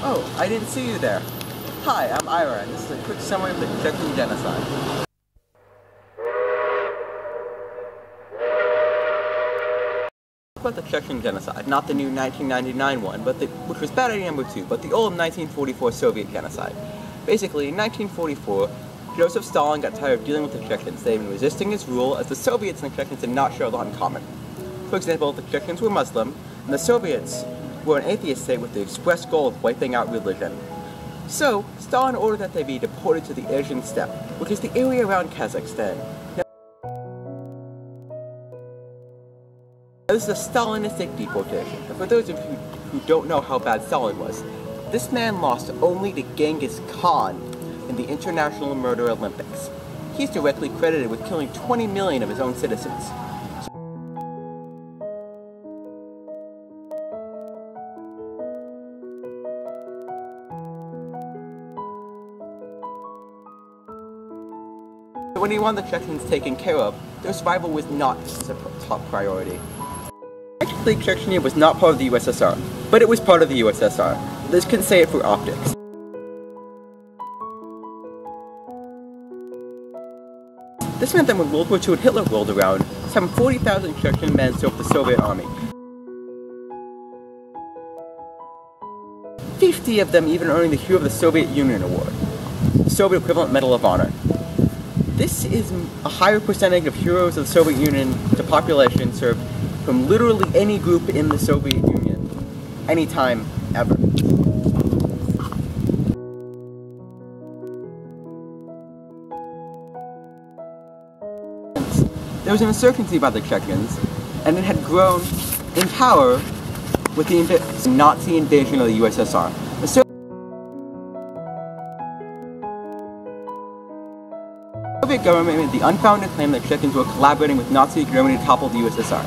Oh, I didn't see you there. Hi, I'm Ira, and this is a quick summary of the Chechen Genocide. About the Chechen Genocide, not the new 1999 one, which was bad idea number 2, but the old 1944 Soviet Genocide. Basically, in 1944, Joseph Stalin got tired of dealing with the Chechens. They had been resisting his rule, as the Soviets and the Chechens did not share a lot in common. For example, the Chechens were Muslim, and the Soviets were an atheist state with the express goal of wiping out religion. So, Stalin ordered that they be deported to the Asian steppe, which is the area around Kazakhstan. Now, this is a Stalinistic deportation, and for those of you who don't know how bad Stalin was, this man lost only to Genghis Khan in the International Murder Olympics. He's directly credited with killing 20 million of his own citizens. When he wanted the Chechens taken care of, their survival was not his top priority. Actually, Chechnya was not part of the USSR, but it was part of the USSR. This couldn't say it for optics. This meant that when World War II and Hitler rolled around, some 40,000 Chechen men served the Soviet army. 50 of them even earning the Hero of the Soviet Union Award, the Soviet equivalent Medal of Honor. This is a higher percentage of heroes of the Soviet Union to population served from literally any group in the Soviet Union, anytime, ever. There was an insurgency by the Chechens, and it had grown in power with the Nazi invasion of the USSR. The Soviet government made the unfounded claim that Chechens were collaborating with Nazi Germany to topple the USSR.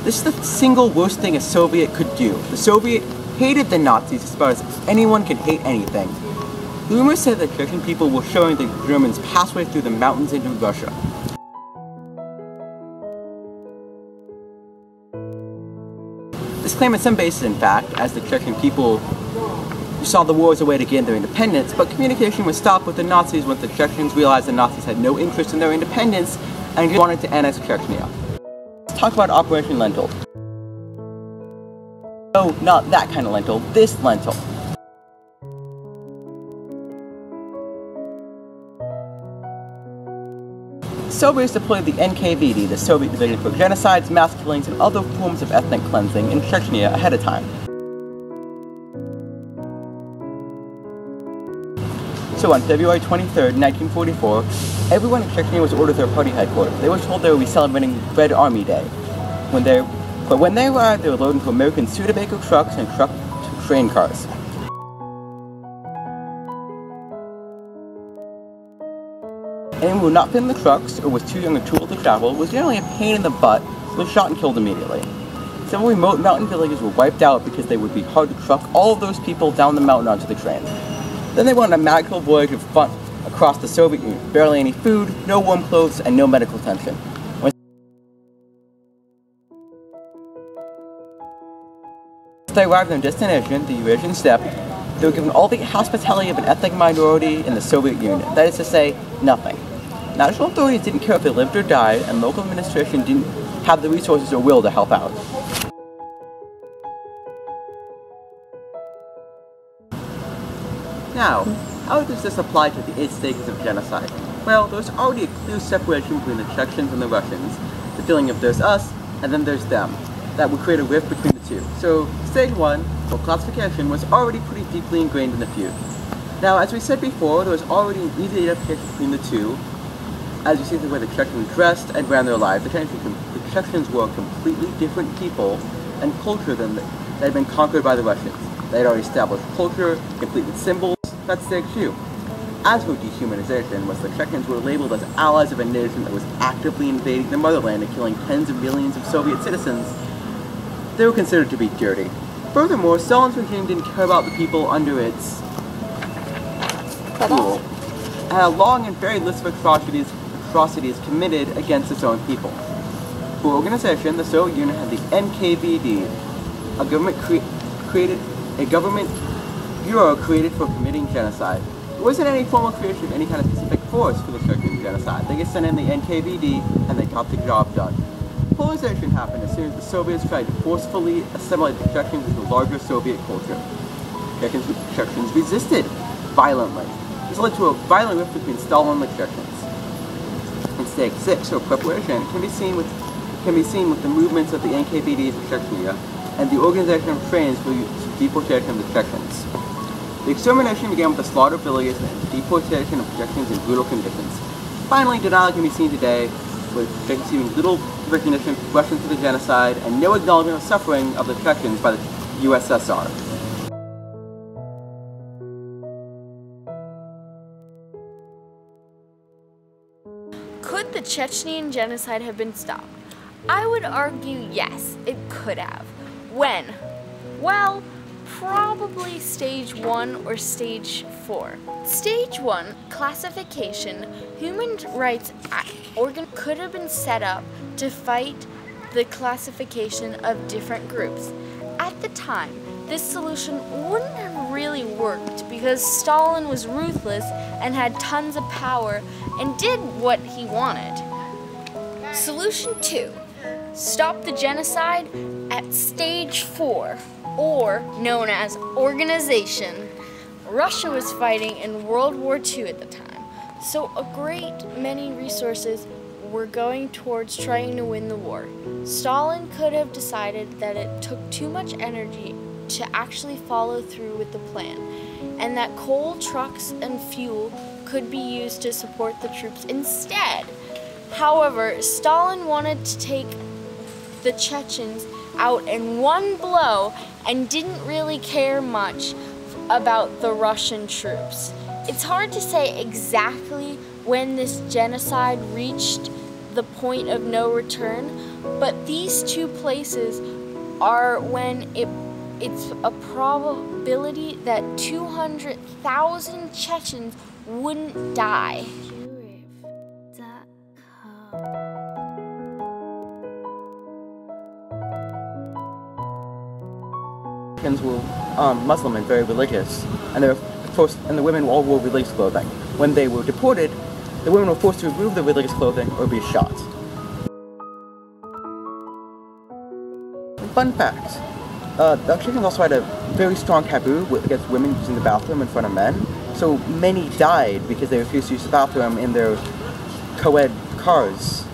This is the single worst thing a Soviet could do. The Soviet hated the Nazis as far as anyone could hate anything. Rumors said that Chechen people were showing the Germans pathways through the mountains into Russia. This claim had some basis in fact, as the Chechen people saw the war as a way to gain their independence, but communication was stopped with the Nazis once the Chechens realized the Nazis had no interest in their independence and wanted to annex Chechnya. Let's talk about Operation Lentil. No, not that kind of lentil, this lentil. Soviets deployed the NKVD, the Soviet Division for Genocides, Mass Killings, and other forms of ethnic cleansing in Chechnya ahead of time. So on February 23rd, 1944, everyone in Chechnya was ordered to their party headquarters. They were told they would be celebrating Red Army Day. But when they arrived, they were loaded into American Studebaker trucks and train cars. Anyone who would not fit in the trucks, or was too young or too old to travel, was generally a pain in the butt, was shot and killed immediately. Several remote mountain villages were wiped out because they would be hard to truck all of those people down the mountain onto the train. Then they went on a magical voyage of fun across the Soviet Union. Barely any food, no warm clothes, and no medical attention. When they arrived at their destination, the Eurasian steppe, they were given all the hospitality of an ethnic minority in the Soviet Union. That is to say, nothing. National authorities didn't care if they lived or died, and local administration didn't have the resources or will to help out. Now, how does this apply to the 8 stages of genocide? Well, there's already a clear separation between the Chechens and the Russians, the feeling of there's us, and then there's them. That would create a rift between the two. So, stage 1, or classification, was already pretty deeply ingrained in the feud. Now, as we said before, there was already an easy identification between the two, as you see the way the Chechens dressed and ran their lives. The Chechens were completely different people and culture than that had been conquered by the Russians. They had already established culture, complete with symbols. That's stage 2. As for dehumanization, once the Chechens were labeled as allies of a nation that was actively invading the motherland and killing tens of millions of Soviet citizens, they were considered to be dirty. Furthermore, Stalin's regime didn't care about the people under its rule, and had a long and varied list of atrocities committed against its own people. For organization, the Soviet Union had the NKVD, a government bureau created for committing genocide. There wasn't any formal creation of any kind of specific force for the Chechen genocide. They just sent in the NKVD and they got the job done. Polarization happened as soon as the Soviets tried to forcefully assimilate the Chechens into larger Soviet culture. Chechens resisted violently. This led to a violent rift between Stalin and the Chechens. In Steg 6, or preparation, can be seen with the movements of the NKVD for Chechnya and the organization of trains for the deportation of the Chechens. The extermination began with the slaughter of villages and the deportation of Chechens in brutal conditions. Finally, Denali can be seen today with receiving little recognition for Russians for the genocide and no acknowledgement of suffering of the Chechens by the USSR. Could the Chechen genocide have been stopped? I would argue yes, it could have. When? Well, probably stage 1 or stage 4. Stage 1, classification, human rights organ could have been set up to fight the classification of different groups. At the time, this solution wouldn't have really worked because Stalin was ruthless and had tons of power and did what he wanted. Solution 2. Stop the genocide at stage 4, or known as organization. Russia was fighting in World War II at the time, so a great many resources were going towards trying to win the war. Stalin could have decided that it took too much energy to actually follow through with the plan, and that coal, trucks, and fuel could be used to support the troops instead. However, Stalin wanted to take the Chechens out in one blow and didn't really care much about the Russian troops. It's hard to say exactly when this genocide reached the point of no return, but these two places are when it's a probability that 200,000 Chechens wouldn't die. Chechens were Muslim and very religious, and the women all wore religious clothing. When they were deported, the women were forced to remove their religious clothing or be shot. Fun fact, the Chechens also had a very strong taboo against women using the bathroom in front of men, so many died because they refused to use the bathroom in their co-ed cars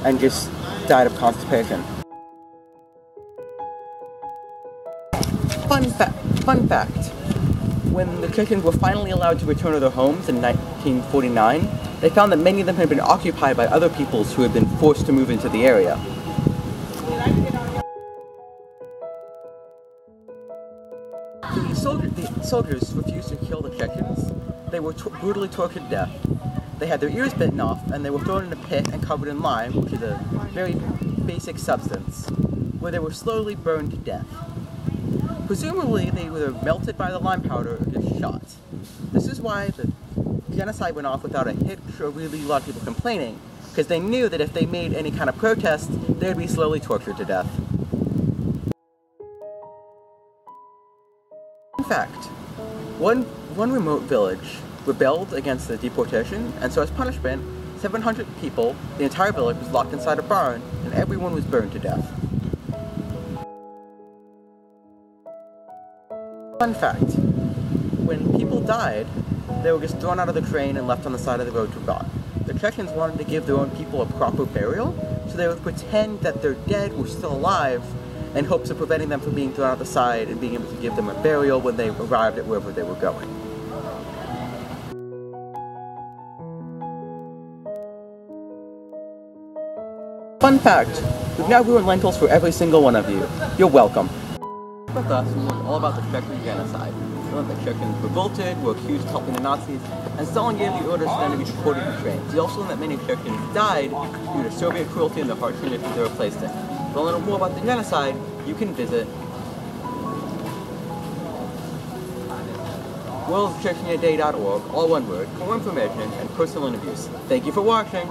and just died of constipation. Fun fact, when the Chechens were finally allowed to return to their homes in 1949, they found that many of them had been occupied by other peoples who had been forced to move into the area. The soldiers refused to kill the Chechens. They were brutally tortured to death. They had their ears bitten off, and they were thrown in a pit and covered in lime, which is a very basic substance, where they were slowly burned to death. Presumably, they were either melted by the lime powder or just shot. This is why the genocide went off without a hitch or really a lot of people complaining, because they knew that if they made any kind of protest, they'd be slowly tortured to death. In fact, one remote village rebelled against the deportation, and so as punishment, 700 people, the entire village, was locked inside a barn, and everyone was burned to death. Fun fact, when people died, they were just thrown out of the train and left on the side of the road to rot. The Chechens wanted to give their own people a proper burial, so they would pretend that their dead were still alive in hopes of preventing them from being thrown out the side and being able to give them a burial when they arrived at wherever they were going. Fun fact, we've now ruined lentils for every single one of you. You're welcome. With us, we learned all about the Chechen genocide. We learned that Chechens revolted, were accused of helping the Nazis, and Stalin gave the orders for them to be deported to trains. We also learned that many Chechens died due to Soviet cruelty and the harsh conditions they were placed in. If you want to know more about the genocide, you can visit worldschechenyaday.org, all one word, for more information and personal interviews. Thank you for watching!